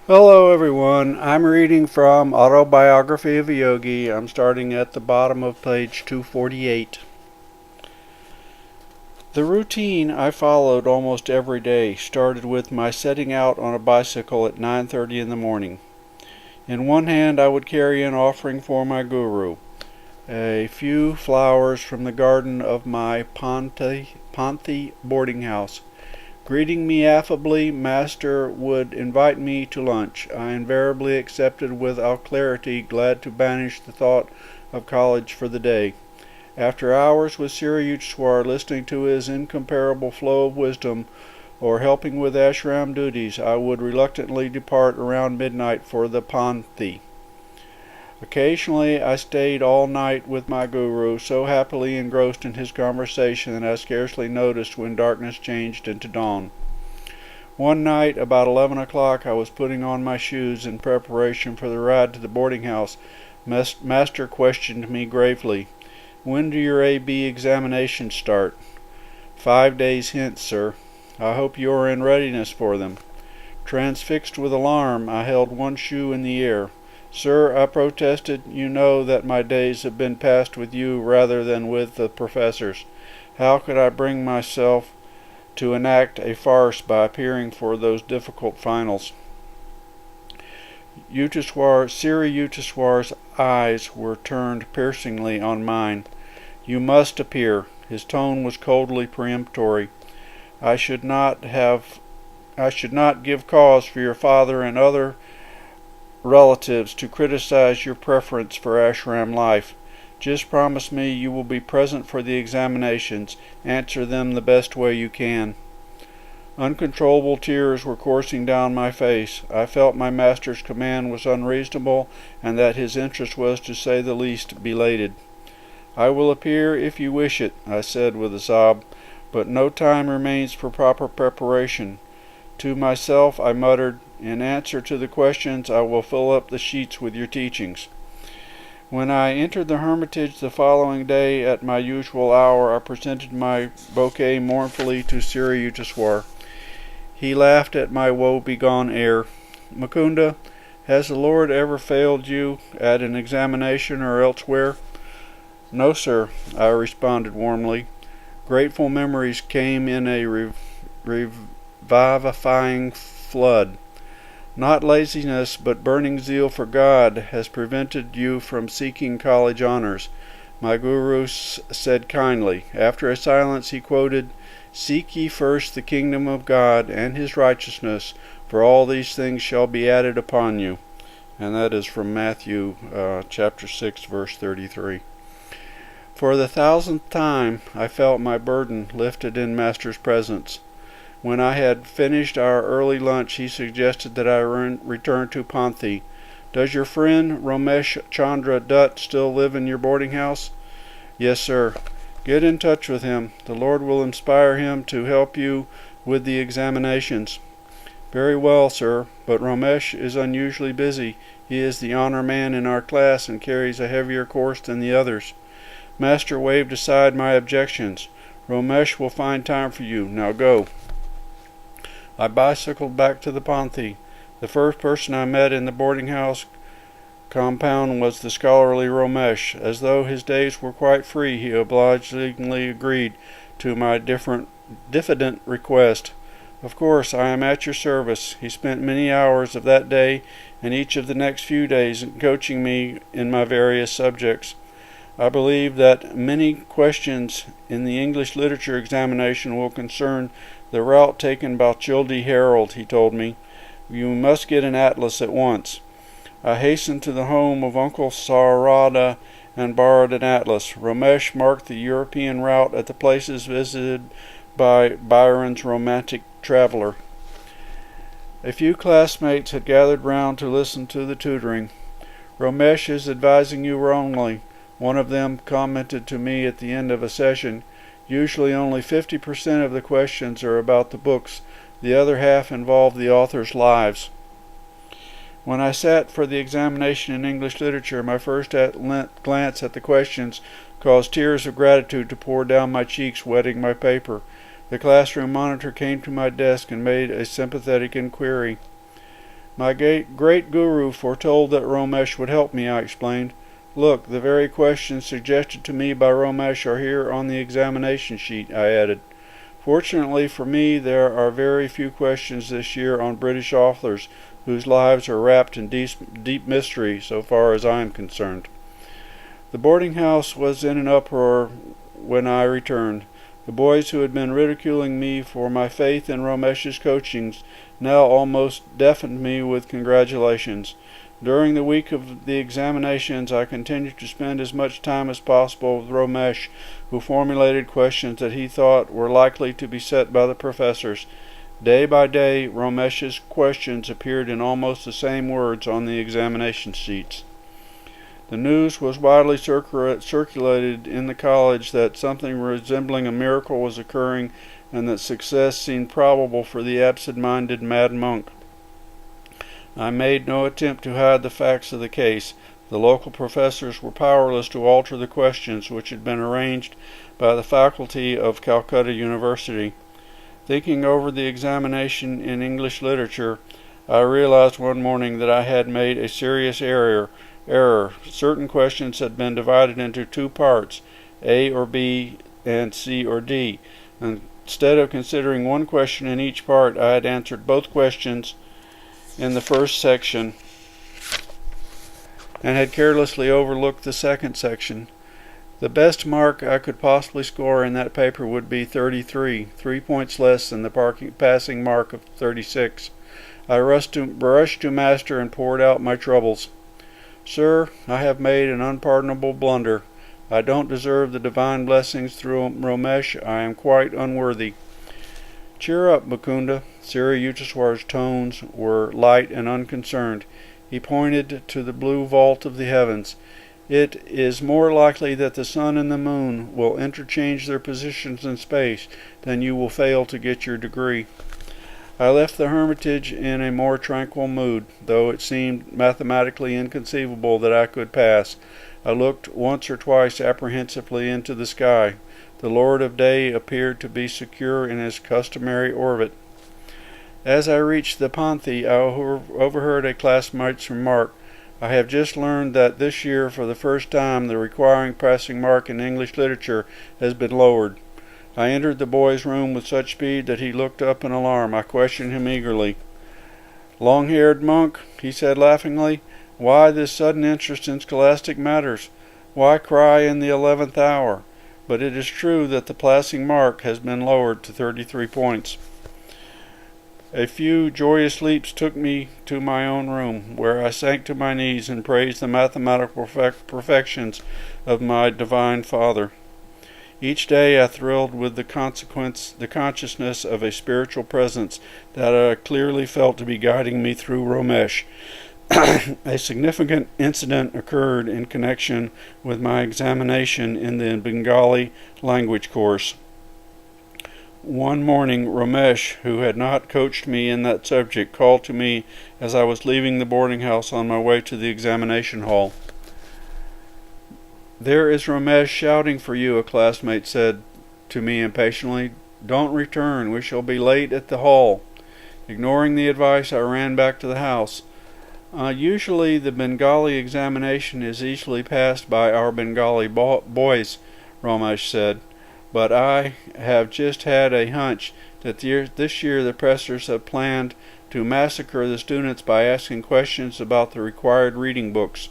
Hello everyone, I'm reading from Autobiography of a Yogi. I'm starting at the bottom of page 248. The routine I followed almost every day started with my setting out on a bicycle at 9:30 in the morning. In one hand I would carry an offering for my guru, a few flowers from the garden of my Panthi boarding house. Greeting me affably, Master would invite me to lunch. I invariably accepted with alacrity, glad to banish the thought of college for the day. After hours with Sri Yukteswar, listening to his incomparable flow of wisdom, or helping with ashram duties, I would reluctantly depart around midnight for the Panthi. Occasionally I stayed all night with my guru, so happily engrossed in his conversation that I scarcely noticed when darkness changed into dawn. One night, about 11 o'clock, I was putting on my shoes in preparation for the ride to the boarding house. Master questioned me gravely. "When do your A.B. examinations start?" "5 days hence, sir." "I hope you are in readiness for them." Transfixed with alarm, I held one shoe in the air. "Sir," I protested, "you know that my days have been passed with you rather than with the professors. How could I bring myself to enact a farce by appearing for those difficult finals?" Siri Yukteswar's eyes were turned piercingly on mine. "You must appear." His tone was coldly peremptory. I should not give cause for your father and other relatives to criticize your preference for ashram life. Just promise me you will be present for the examinations. Answer them the best way you can. Uncontrollable tears were coursing down my face. I felt my master's command was unreasonable, and that his interest was, to say the least, belated. "I will appear if you wish it," I said with a sob, "but no time remains for proper preparation." To myself I muttered, "In answer to the questions I will fill up the sheets with your teachings." When I entered the hermitage the following day at my usual hour, I presented my bouquet mournfully to Sri Yukteswar. He laughed at my woe-begone air. "Mukunda, has the Lord ever failed you at an examination or elsewhere?" "No, sir," I responded warmly. Grateful memories came in a revivifying flood. "Not laziness, but burning zeal for God has prevented you from seeking college honors," my guru said kindly. After a silence he quoted, "Seek ye first the kingdom of God and his righteousness, for all these things shall be added upon you." And that is from Matthew chapter 6, verse 33. For the 1000th time I felt my burden lifted in Master's presence. When I had finished our early lunch, he suggested that I return to Panthi. "Does your friend Ramesh Chandra Dutt still live in your boarding house?" "Yes, sir." "Get in touch with him. The Lord will inspire him to help you with the examinations." "Very well, sir, but Ramesh is unusually busy. He is the honor man in our class and carries a heavier course than the others." Master waved aside my objections. "Ramesh will find time for you. Now go." I bicycled back to the Panthi. The first person I met in the boarding house compound was the scholarly Ramesh. As though his days were quite free, he obligingly agreed to my diffident request. "Of course, I am at your service." He spent many hours of that day and each of the next few days coaching me in my various subjects. I believe that many questions in the English literature examination will concern the route taken by Childe Harold, he told me. "You must get an atlas at once." I hastened to the home of Uncle Sarada and borrowed an atlas. Ramesh marked the European route at the places visited by Byron's romantic traveler. A few classmates had gathered round to listen to the tutoring. "Ramesh is advising you wrongly," one of them commented to me at the end of a session. "Usually only 50% of the questions are about the books. The other half involve the authors' lives." When I sat for the examination in English literature, my first glance at the questions caused tears of gratitude to pour down my cheeks, wetting my paper. The classroom monitor came to my desk and made a sympathetic inquiry. My great guru foretold that Romesh would help me, I explained. Look, the very questions suggested to me by Romesh are here on the examination sheet, I added. Fortunately for me, there are very few questions this year on British authors whose lives are wrapped in deep mystery so far as I am concerned. The boarding house was in an uproar when I returned. The boys who had been ridiculing me for my faith in Romesh's coachings now almost deafened me with congratulations. During the week of the examinations, I continued to spend as much time as possible with Romesh, who formulated questions that he thought were likely to be set by the professors. Day by day, Romesh's questions appeared in almost the same words on the examination sheets. The news was widely circulated in the college that something resembling a miracle was occurring and that success seemed probable for the absent-minded mad monk. I made no attempt to hide the facts of the case. The local professors were powerless to alter the questions which had been arranged by the faculty of Calcutta University. Thinking over the examination in English literature, I realized one morning that I had made a serious error. Certain questions had been divided into two parts, A or B and C or D. Instead of considering one question in each part, I had answered both questions in the first section and had carelessly overlooked the second section. The best mark I could possibly score in that paper would be 33, 3 points less than the passing mark of 36. I rushed to master and poured out my troubles. Sir, I have made an unpardonable blunder. I don't deserve the divine blessings through Romesh. I am quite unworthy. Cheer up, Mukunda. Siri Yutaswar's tones were light and unconcerned. He pointed to the blue vault of the heavens. It is more likely that the sun and the moon will interchange their positions in space than you will fail to get your degree. I left the hermitage in a more tranquil mood, though it seemed mathematically inconceivable that I could pass. I looked once or twice apprehensively into the sky. The Lord of Day appeared to be secure in his customary orbit. As I reached the Panthi, I overheard a classmate's remark, I have just learned that this year, for the first time, the requiring passing mark in English literature has been lowered. I entered the boy's room with such speed that he looked up in alarm. I questioned him eagerly. Long-haired monk, he said laughingly, why this sudden interest in scholastic matters? Why cry in the 11th hour? But it is true that the passing mark has been lowered to 33 points. A few joyous leaps took me to my own room, where I sank to my knees and praised the mathematical perfections of my divine Father. Each day I thrilled with the consciousness of a spiritual presence that I clearly felt to be guiding me through Romesh. A significant incident occurred in connection with my examination in the Bengali language course. One morning, Romesh, who had not coached me in that subject, called to me as I was leaving the boarding house on my way to the examination hall. There is Romesh shouting for you, a classmate said to me impatiently. Don't return, we shall be late at the hall. Ignoring the advice, I ran back to the house. Usually the Bengali examination is easily passed by our Bengali boys, Romesh said. But I have just had a hunch that this year the professors have planned to massacre the students by asking questions about the required reading books.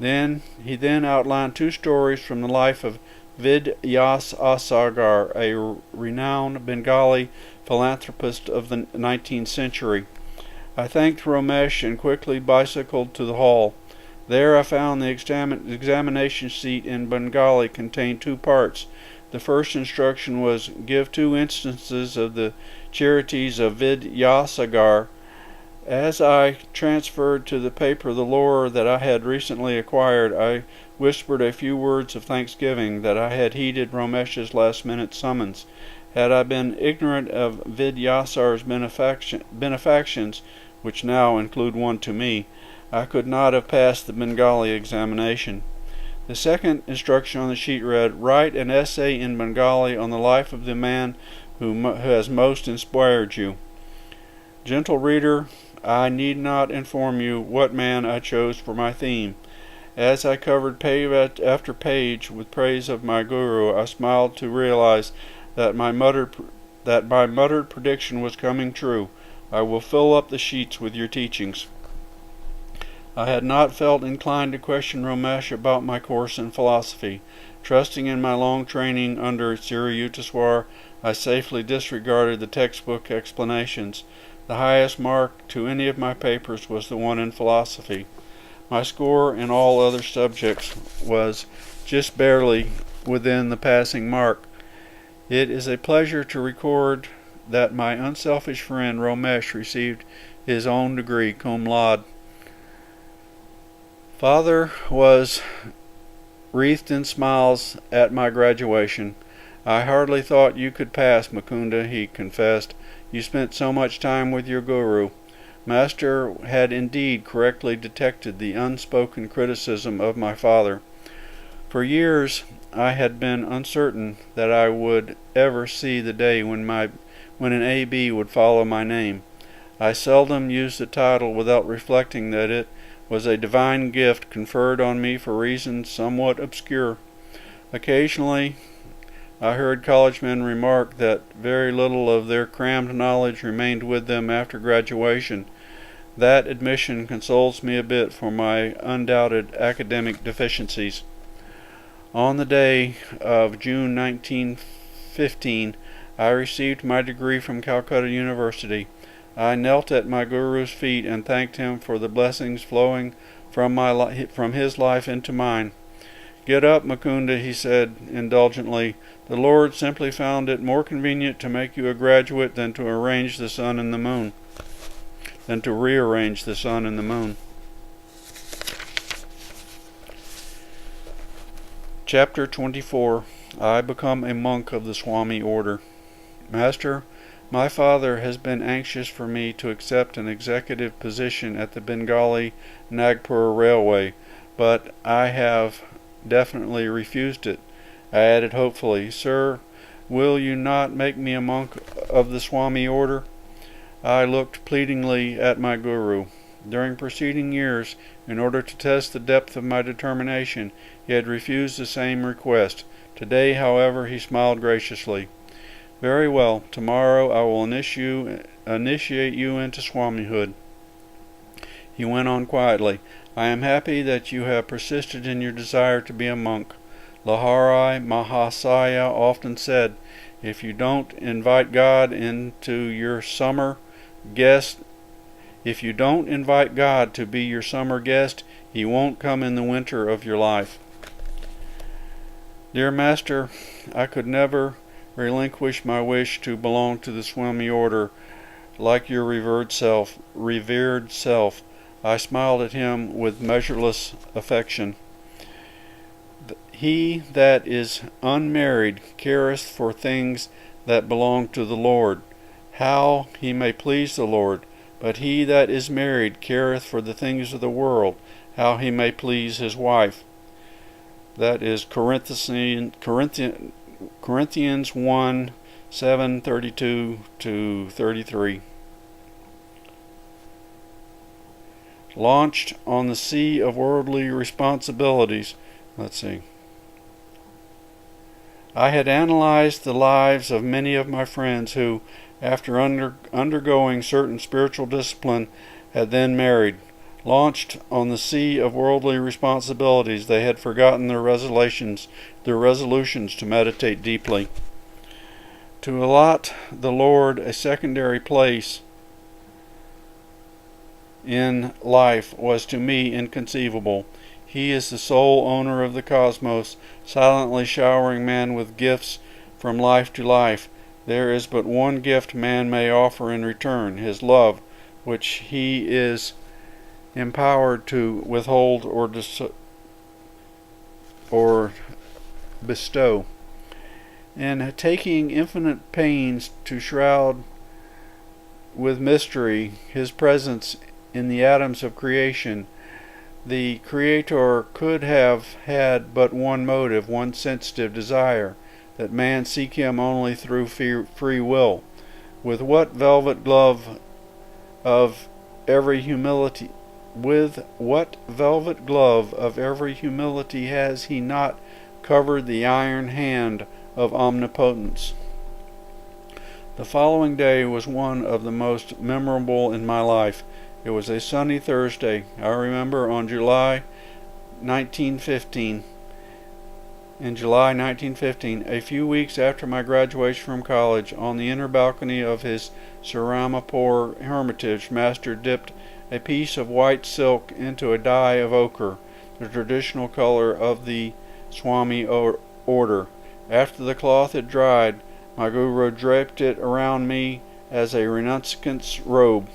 He outlined two stories from the life of Vidyasagar, a renowned Bengali philanthropist of the 19th century. I thanked Romesh and quickly bicycled to the hall. There I found the examination sheet in Bengali contained two parts. The first instruction was, give two instances of the charities of Vidyasagar. As I transferred to the paper the lore that I had recently acquired, I whispered a few words of thanksgiving that I had heeded Romesh's last-minute summons. Had I been ignorant of Vidyasar's benefactions, which now include one to me, I could not have passed the Bengali examination. The second instruction on the sheet read, write an essay in Bengali on the life of the man who has most inspired you. Gentle reader, I need not inform you what man I chose for my theme. As I covered page after page with praise of my guru, I smiled to realize that my muttered prediction was coming true. I will fill up the sheets with your teachings. I had not felt inclined to question Ramesh about my course in philosophy. Trusting in my long training under Sri Yukteswar, I safely disregarded the textbook explanations. The highest mark to any of my papers was the one in philosophy. My score in all other subjects was just barely within the passing mark. It is a pleasure to record that my unselfish friend Ramesh received his own degree cum laude. Father was wreathed in smiles at my graduation. I hardly thought you could pass, Mukunda, he confessed. You spent so much time with your guru. Master had indeed correctly detected the unspoken criticism of my father. For years I had been uncertain that I would ever see the day when an A.B. would follow my name. I seldom used the title without reflecting that it was a divine gift conferred on me for reasons somewhat obscure. Occasionally I heard college men remark that very little of their crammed knowledge remained with them after graduation. That admission consoles me a bit for my undoubted academic deficiencies. On the day of June 1915, I received my degree from Calcutta University. I knelt at my guru's feet and thanked him for the blessings flowing from his life into mine. Get up, Mukunda, he said indulgently. The Lord simply found it more convenient to make you a graduate than to rearrange the sun and the moon. Chapter 24. I become a monk of the Swami order. Master, my father has been anxious for me to accept an executive position at the Bengali Nagpur Railway, but I have definitely refused it. I added hopefully, Sir, will you not make me a monk of the Swami order? I looked pleadingly at my guru. During preceding years, in order to test the depth of my determination, he had refused the same request. Today, however, he smiled graciously. Very well, tomorrow I will initiate you into Swamihood. He went on quietly. I am happy that you have persisted in your desire to be a monk. Lahari Mahasaya often said, if you don't invite God into your summer guest, if you don't invite God to be your summer guest, he won't come in the winter of your life. Dear Master, I could never relinquish my wish to belong to the Swami order like your revered self. I smiled at him with measureless affection. He that is unmarried careth for things that belong to the Lord, how he may please the Lord. But he that is married careth for the things of the world, how he may please his wife. That is Corinthians 1, 7:32 to 33. Launched on the sea of worldly responsibilities. I had analyzed the lives of many of my friends who, after undergoing certain spiritual discipline, had then married. Launched on the sea of worldly responsibilities, they had forgotten their resolutions to meditate deeply. To allot the Lord a secondary place in life was to me inconceivable. He is the sole owner of the cosmos, silently showering man with gifts from life to life. There is but one gift man may offer in return, his love, which he is empowered to withhold or bestow. In taking infinite pains to shroud with mystery his presence in the atoms of creation, the Creator could have had but one motive, one sensitive desire, that man seek him only through free will. With what velvet glove of every humility with what velvet glove of every humility has he not covered the iron hand of omnipotence? The following day was one of the most memorable in my life. It was a sunny Thursday. I remember in July 1915, a few weeks after my graduation from college, on the inner balcony of his Serampore hermitage, Master dipped a piece of white silk into a dye of ochre, the traditional color of the Swami order. After the cloth had dried, my Guru draped it around me as a renunciant's robe.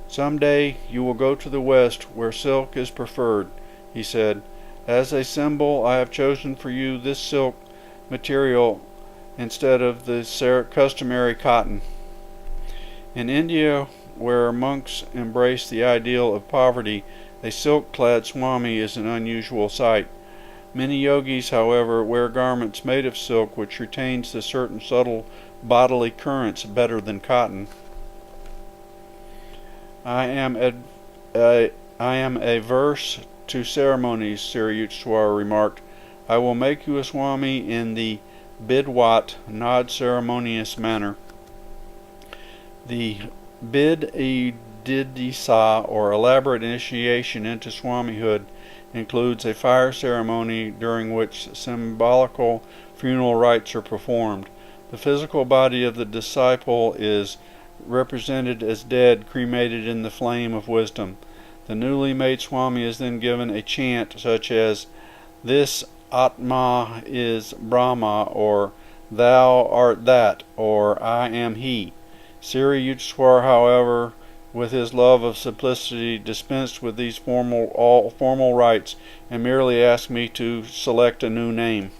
"Some day you will go to the West, where silk is preferred," he said. "As a symbol, I have chosen for you this silk material instead of the customary cotton." In India, where monks embrace the ideal of poverty, a silk-clad Swami is an unusual sight. Many yogis, however, wear garments made of silk which retains the certain subtle bodily currents better than cotton. I am averse to ceremonies," Sri Yukteswar remarked. "I will make you a Swami in the Bidwat, non-ceremonious manner." The Bididisa, or elaborate initiation into Swamihood, includes a fire ceremony during which symbolical funeral rites are performed. The physical body of the disciple is represented as dead, cremated in the flame of wisdom. The newly made Swami is then given a chant such as, "This Atma is Brahma," or "Thou art that," or "I am he." Sri Yukteswar, however, with his love of simplicity, dispensed with these formal rites and merely asked me to select a new name.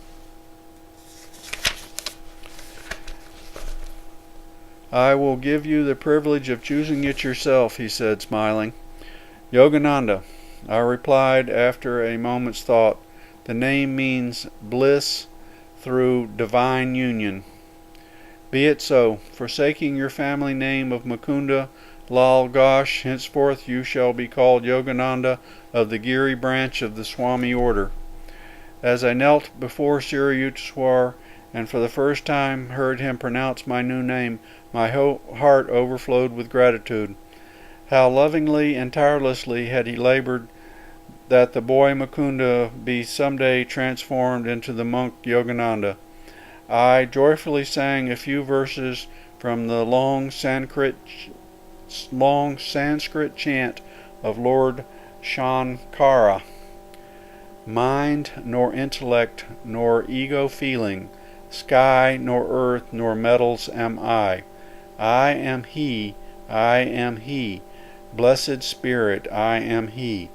"I will give you the privilege of choosing it yourself," he said, smiling. "Yogananda," I replied after a moment's thought. "The name means bliss through divine union." "Be it so. Forsaking your family name of Mukunda Lal Ghosh, henceforth you shall be called Yogananda of the Giri branch of the Swami order." As I knelt before Sri Yukteswar and for the first time heard him pronounce my new name, my heart overflowed with gratitude. How lovingly and tirelessly had he labored that the boy Mukunda be some day transformed into the monk Yogananda. I joyfully sang a few verses from the long Sanskrit chant of Lord Shankara. "Mind nor intellect nor ego feeling, sky nor earth nor metals am I. I am he, I am he. Blessed Spirit, I am he.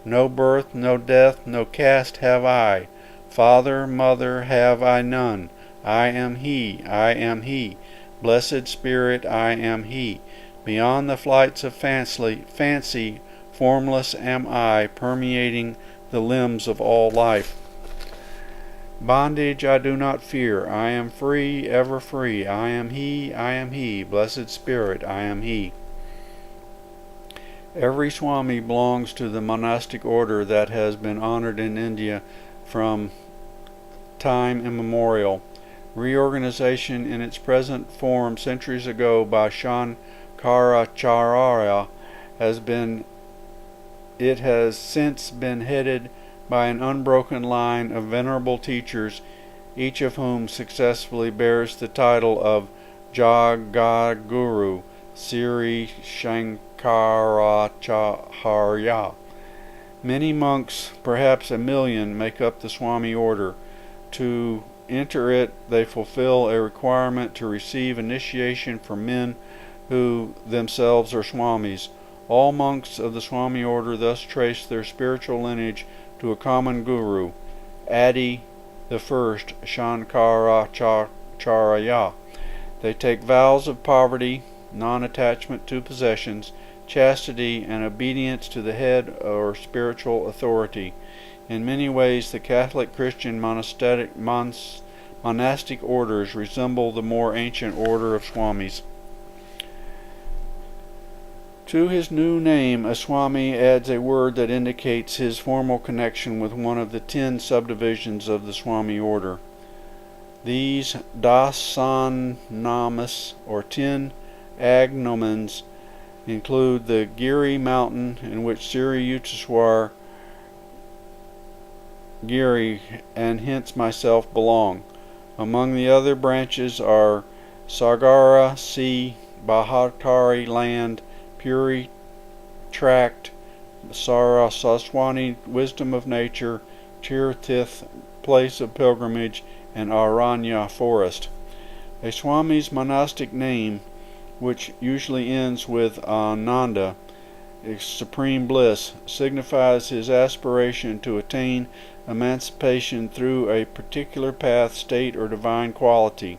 No birth, no death, no caste have I. Father, mother have I none. I am he, I am he. Blessed Spirit, I am he. Beyond the flights of fancy, formless am I, permeating the limbs of all life. Bondage I do not fear. I am free, ever free. I am he, I am he. Blessed Spirit, I am he." Every Swami belongs to the monastic order that has been honored in India from time immemorial. Reorganization in its present form centuries ago by Shankaracharya has since been headed by an unbroken line of venerable teachers, each of whom successfully bears the title of Jagadguru, Sri Shankaracharya. Many monks, perhaps 1,000,000, make up the Swami order. To enter it, they fulfill a requirement to receive initiation from men who themselves are Swamis. All monks of the Swami order thus trace their spiritual lineage to a common guru, Adi the first, Shankaracharya. They take vows of poverty, non-attachment to possessions, chastity, and obedience to the head or spiritual authority. In many ways, the Catholic Christian monastic orders resemble the more ancient order of Swamis. To his new name, a Swami adds a word that indicates his formal connection with one of the 10 subdivisions of the Swami order. These dasanamas, or 10 agnomens, include the Giri mountain, in which Sri Yukteswar Giri and hence myself belong. Among the other branches are Sagara sea, Bahatari land, Puri tract, Saraswani wisdom of nature, Tirtith place of pilgrimage, and Aranya forest. A Swami's monastic name, which usually ends with Ananda, supreme bliss, signifies his aspiration to attain emancipation through a particular path, state, or divine quality: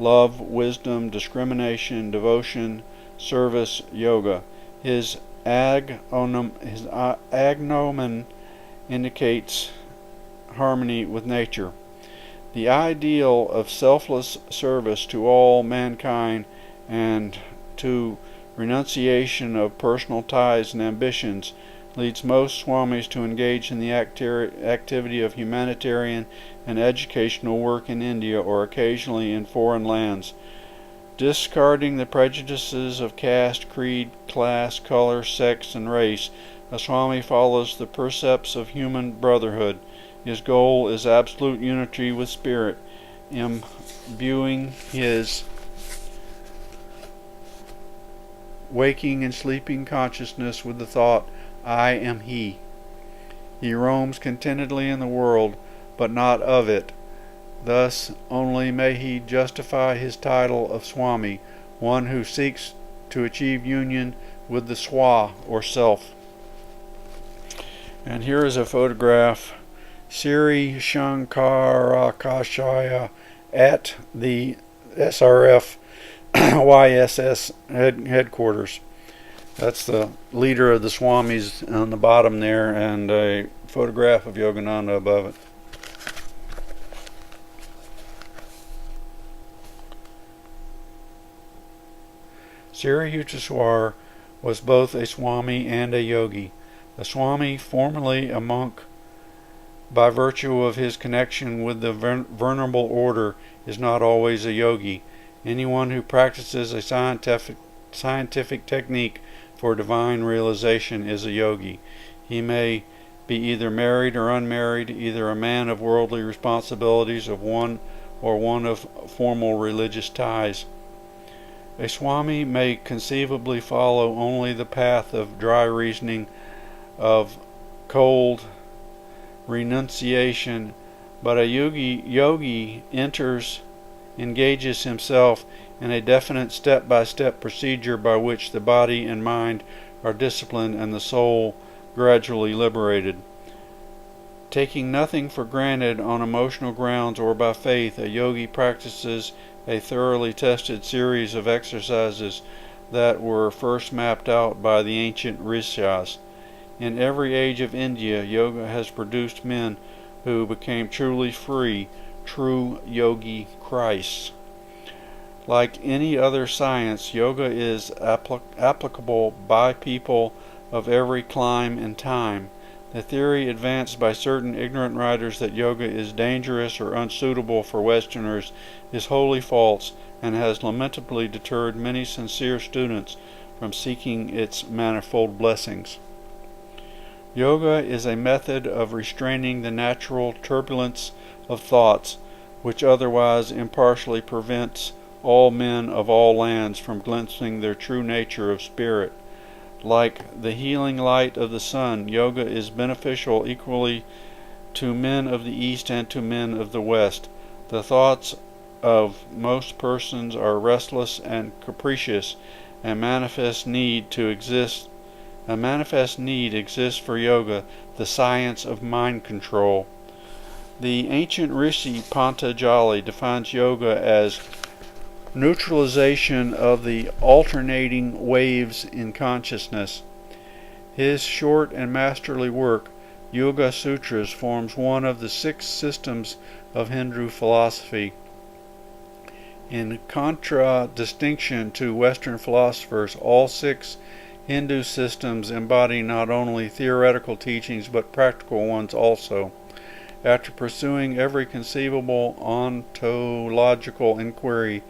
love, wisdom, discrimination, devotion, service, yoga. His agnomen indicates harmony with nature. The ideal of selfless service to all mankind and to renunciation of personal ties and ambitions leads most Swamis to engage in the activity of humanitarian and educational work in India or occasionally in foreign lands. Discarding the prejudices of caste, creed, class, color, sex, and race, a Swami follows the precepts of human brotherhood. His goal is absolute unity with spirit, imbuing his waking and sleeping consciousness with the thought, I am he. He roams contentedly in the world, but not of it. Thus only may he justify his title of Swami, one who seeks to achieve union with the Swa, or self. And here is a photograph. Sri Shankarakashaya at the SRF YSS headquarters. That's the leader of the Swamis on the bottom there, and a photograph of Yogananda above it. Sri Yukteswar was both a Swami and a yogi. A Swami, formerly a monk, by virtue of his connection with the venerable order, is not always a yogi. Anyone who practices a scientific technique for divine realization is a yogi. He may be either married or unmarried, either a man of worldly responsibilities of one or one of formal religious ties. A Swami may conceivably follow only the path of dry reasoning, of cold renunciation, but a yogi engages himself in a definite step-by-step procedure by which the body and mind are disciplined and the soul gradually liberated. Taking nothing for granted on emotional grounds or by faith, a yogi practices a thoroughly tested series of exercises that were first mapped out by the ancient rishis. In every age of India, yoga has produced men who became truly free, true yogi Christs. Like any other science, yoga is applicable by people of every clime and time. The theory advanced by certain ignorant writers that yoga is dangerous or unsuitable for Westerners is wholly false and has lamentably deterred many sincere students from seeking its manifold blessings. Yoga is a method of restraining the natural turbulence of thoughts, which otherwise impartially prevents all men of all lands from glimpsing their true nature of spirit. Like the healing light of the sun, yoga is beneficial equally to men of the East and to men of the West. The thoughts of most persons are restless and capricious, and manifest need exists for yoga, the science of mind control. The ancient Rishi Patanjali defines yoga as neutralization of the alternating waves in consciousness. His short and masterly work, Yoga Sutras, forms one of the 6 systems of Hindu philosophy. In contradistinction to Western philosophers, all 6 Hindu systems embody not only theoretical teachings but practical ones also. After pursuing every conceivable ontological inquiry,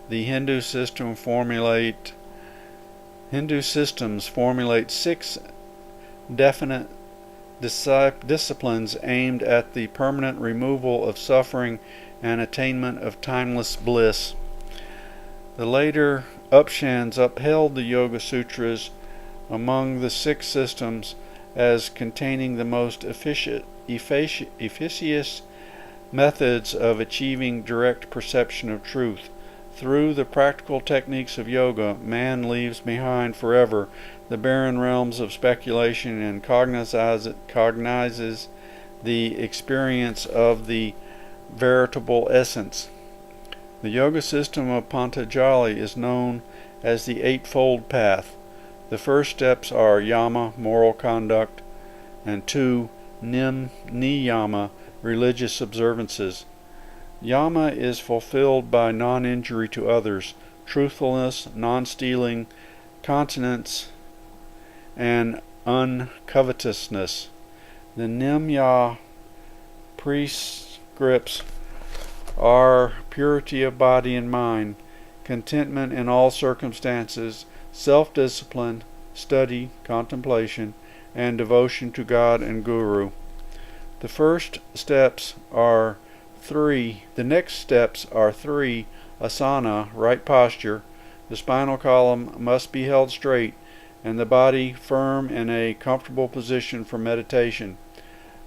the Hindu systems formulate 6 definite disciplines aimed at the permanent removal of suffering and attainment of timeless bliss. The later Upshans upheld the Yoga Sutras among the 6 systems as containing the most efficacious methods of achieving direct perception of truth. Through the practical techniques of yoga, man leaves behind forever the barren realms of speculation and cognizes the experience of the veritable essence. The yoga system of Patanjali is known as the Eightfold Path. The first steps are yama, moral conduct, and 2, niyama, religious observances. Yama is fulfilled by non-injury to others, truthfulness, non-stealing, continence, and uncovetousness. The nimya prescripts are purity of body and mind, contentment in all circumstances, self-discipline, study, contemplation, and devotion to God and Guru. The next steps are 3, asana, right posture. The spinal column must be held straight, and the body firm in a comfortable position for meditation.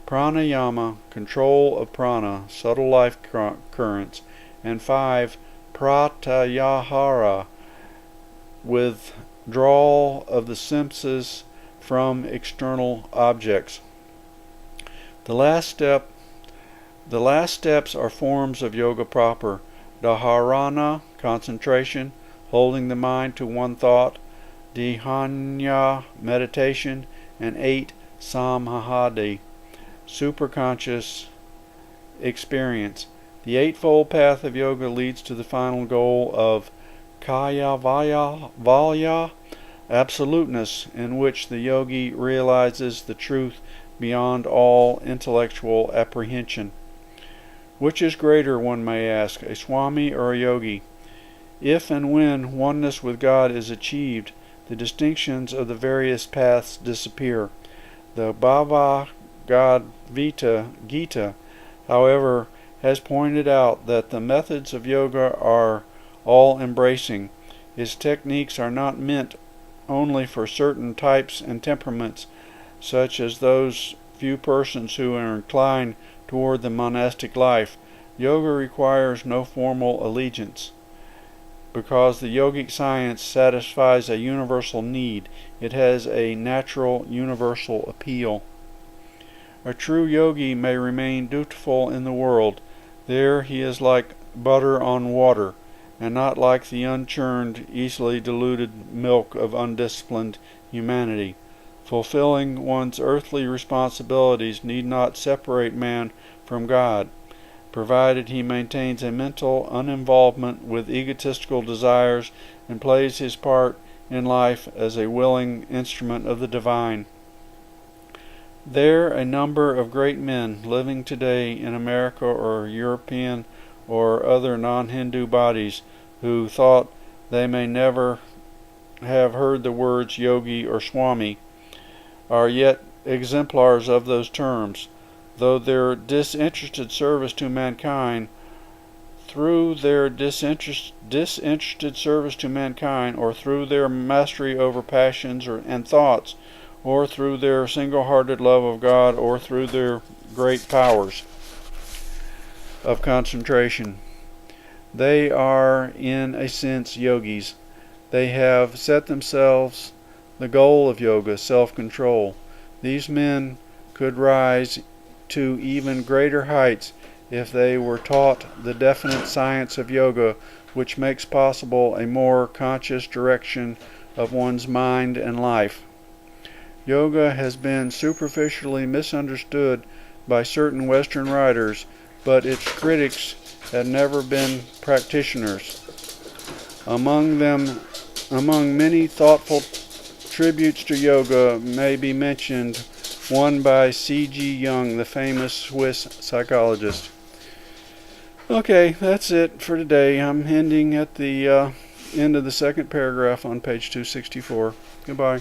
Pranayama, control of prana, subtle life currents. And 5, pratyahara, withdrawal of the senses from external objects. The last steps are forms of yoga proper. Dharana, concentration, holding the mind to one thought. Dhyana, meditation. And 8, samahadi, superconscious experience. The Eightfold Path of Yoga leads to the final goal of kaya valya, absoluteness, in which the yogi realizes the truth beyond all intellectual apprehension. Which is greater, one may ask, a Swami or a yogi? If and when oneness with God is achieved, the distinctions of the various paths disappear. The Bhagavad Gita, however, has pointed out that the methods of yoga are all-embracing. Its techniques are not meant only for certain types and temperaments, such as those few persons who are inclined toward the monastic life. Yoga requires no formal allegiance. Because the yogic science satisfies a universal need, it has a natural universal appeal. A true yogi may remain dutiful in the world. There he is like butter on water, and not like the unchurned, easily diluted milk of undisciplined humanity. Fulfilling one's earthly responsibilities need not separate man from God, provided he maintains a mental uninvolvement with egotistical desires and plays his part in life as a willing instrument of the divine. There a number of great men living today in America or European or other non-Hindu bodies who thought they may never have heard the words yogi or swami are yet exemplars of those terms, though their disinterested service to mankind, or through their mastery over passions and thoughts, or through their single-hearted love of God, or through their great powers of concentration. They are, in a sense, yogis. They have set themselves the goal of yoga, self-control. These men could rise to even greater heights if they were taught the definite science of yoga, which makes possible a more conscious direction of one's mind and life. Yoga has been superficially misunderstood by certain Western writers, but its critics have never been practitioners. Among many thoughtful tributes to yoga may be mentioned, one by C.G. Jung, the famous Swiss psychologist. Okay, that's it for today. I'm ending at the end of the second paragraph on page 264. Goodbye.